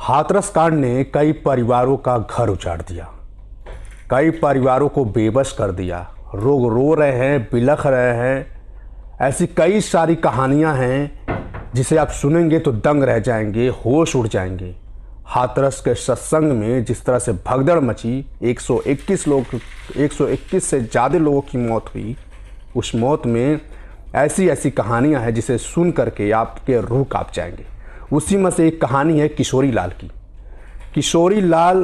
हाथरस कांड ने कई परिवारों का घर उजाड़ दिया, कई परिवारों को बेबस कर दिया। लोग रो रहे हैं, बिलख रहे हैं। ऐसी कई सारी कहानियां हैं जिसे आप सुनेंगे तो दंग रह जाएंगे, होश उड़ जाएंगे। हाथरस के सत्संग में जिस तरह से भगदड़ मची, 121 से ज़्यादा लोगों की मौत हुई। उस मौत में ऐसी ऐसी कहानियां हैं जिसे सुन करके आपके रूह कांप जाएंगे। उसी में से एक कहानी है किशोरी लाल की। किशोरी लाल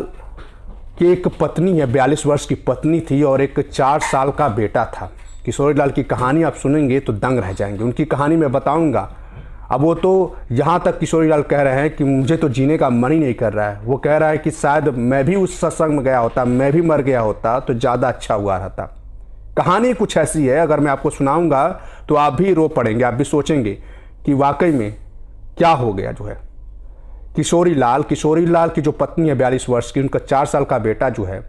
की एक पत्नी है, 42 वर्ष की पत्नी थी और एक 4 साल का बेटा था। किशोरी लाल की कहानी आप सुनेंगे तो दंग रह जाएंगे। उनकी कहानी मैं बताऊंगा। अब वो तो यहाँ तक किशोरी लाल कह रहे हैं कि मुझे तो जीने का मन ही नहीं कर रहा है। वो कह रहा है कि शायद मैं भी उस सत्संग में गया होता, मैं भी मर गया होता तो ज़्यादा अच्छा हुआ रहता। कहानी कुछ ऐसी है, अगर मैं आपको सुनाऊंगा तो आप भी रो पड़ेंगे, आप भी सोचेंगे कि वाकई में क्या हो गया। जो है किशोरी लाल की जो पत्नी है 42 वर्ष की, उनका 4 साल का बेटा जो है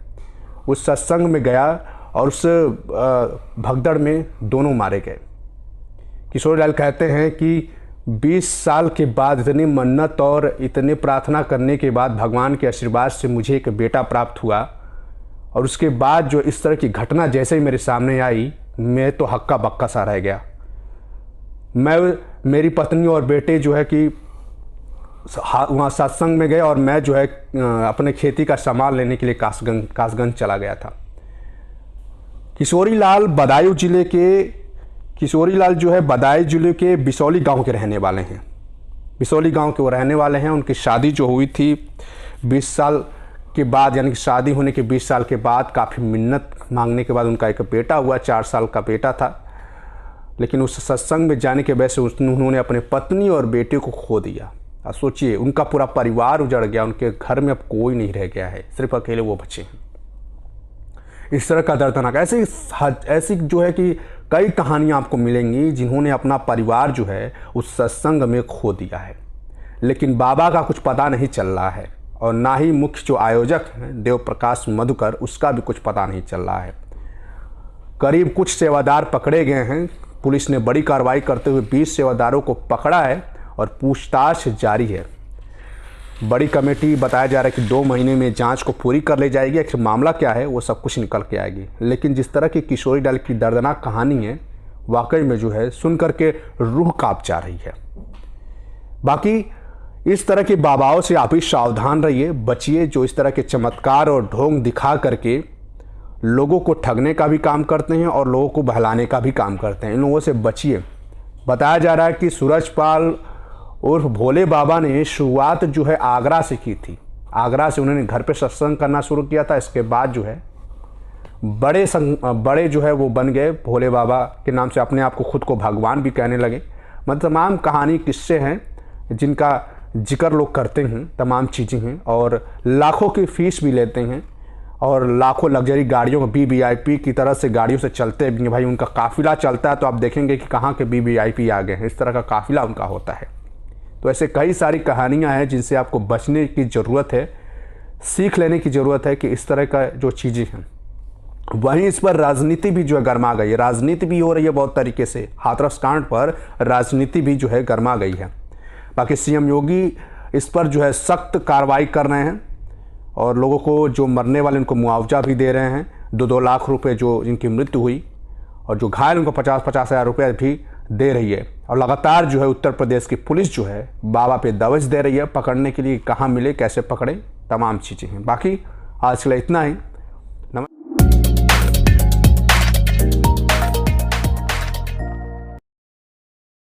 उस सत्संग में गया और उस भगदड़ में दोनों मारे गए। किशोरी लाल कहते हैं कि 20 साल के बाद इतनी मन्नत और इतने प्रार्थना करने के बाद भगवान के आशीर्वाद से मुझे एक बेटा प्राप्त हुआ और उसके बाद जो इस तरह की घटना जैसे ही मेरे सामने आई, मैं तो हक्का बक्का सा रह गया। मेरी पत्नी और बेटे जो है कि वहाँ सत्संग में गए और मैं जो है अपने खेती का सामान लेने के लिए कासगंज चला गया था। किशोरी लाल जो है बदायूं जिले के बिसौली गांव के रहने वाले हैं। बिसौली गांव के वो रहने वाले हैं। उनकी शादी जो हुई थी 20 साल के बाद, यानी कि शादी होने के 20 साल के बाद काफ़ी मिन्नत मांगने के बाद उनका एक बेटा हुआ, 4 साल का बेटा था। लेकिन उस सत्संग में जाने के वजह से उन्होंने अपने पत्नी और बेटे को खो दिया। अब सोचिए, उनका पूरा परिवार उजड़ गया, उनके घर में अब कोई नहीं रह गया है, सिर्फ अकेले वो बचे हैं। इस तरह का दर्दनाक ऐसी जो है कि कई कहानियां आपको मिलेंगी जिन्होंने अपना परिवार जो है उस सत्संग में खो दिया है। लेकिन बाबा का कुछ पता नहीं चल रहा है और ना ही मुख्य जो आयोजक हैं देव प्रकाश मधुकर, उसका भी कुछ पता नहीं चल रहा है। करीब कुछ सेवादार पकड़े गए हैं। पुलिस ने बड़ी कार्रवाई करते हुए 20 सेवादारों को पकड़ा है और पूछताछ जारी है। बड़ी कमेटी बताया जा रहा है कि 2 महीने में जांच को पूरी कर ले जाएगी। एक मामला क्या है वो सब कुछ निकल के आएगी। लेकिन जिस तरह की किशोरी लाल की दर्दनाक कहानी है, वाकई में जो है सुन करके रूह कांप जा रही है। बाकी इस तरह के बाबाओं से आप ही सावधान रहिए, बचिए, जो इस तरह के चमत्कार और ढोंग दिखा करके लोगों को ठगने का भी काम करते हैं और लोगों को बहलाने का भी काम करते हैं। इन लोगों से बचिए। बताया जा रहा है कि सूरजपाल उर्फ भोले बाबा ने शुरुआत जो है आगरा से की थी। आगरा से उन्होंने घर पे सत्संग करना शुरू किया था। इसके बाद जो है बड़े जो है वो बन गए, भोले बाबा के नाम से अपने आप को खुद को भगवान भी कहने लगे। मतलब तमाम कहानी किस्से हैं जिनका जिक्र लोग करते हैं, तमाम चीज़ें हैं और लाखों की फीस भी लेते हैं और लाखों लग्जरी गाड़ियों में वीवीआईपी की तरह से गाड़ियों से चलते भी हैं। भाई उनका काफ़िला चलता है तो आप देखेंगे कि कहाँ के वीवीआईपी आ गए हैं। इस तरह का काफ़िला उनका होता है। तो ऐसे कई सारी कहानियां हैं जिनसे आपको बचने की ज़रूरत है, सीख लेने की ज़रूरत है कि इस तरह का जो चीज़ें हैं। वहीं इस पर राजनीति भी जो है गर्मा गई है। राजनीति भी हो रही है बहुत तरीके से। हाथरस कांड पर राजनीति भी जो है गर्मा गई है। बाकी सीएम योगी इस पर जो है सख्त कार्रवाई कर रहे हैं और लोगों को जो मरने वाले उनको मुआवजा भी दे रहे हैं। 2-2 लाख रुपए जो जिनकी मृत्यु हुई और जो घायल उनको 50-50 हज़ार रुपये भी दे रही है। और लगातार जो है उत्तर प्रदेश की पुलिस जो है बाबा पे दबिश दे रही है पकड़ने के लिए। कहाँ मिले, कैसे पकड़े, तमाम चीज़ें हैं। बाकी आज के लिए इतना ही।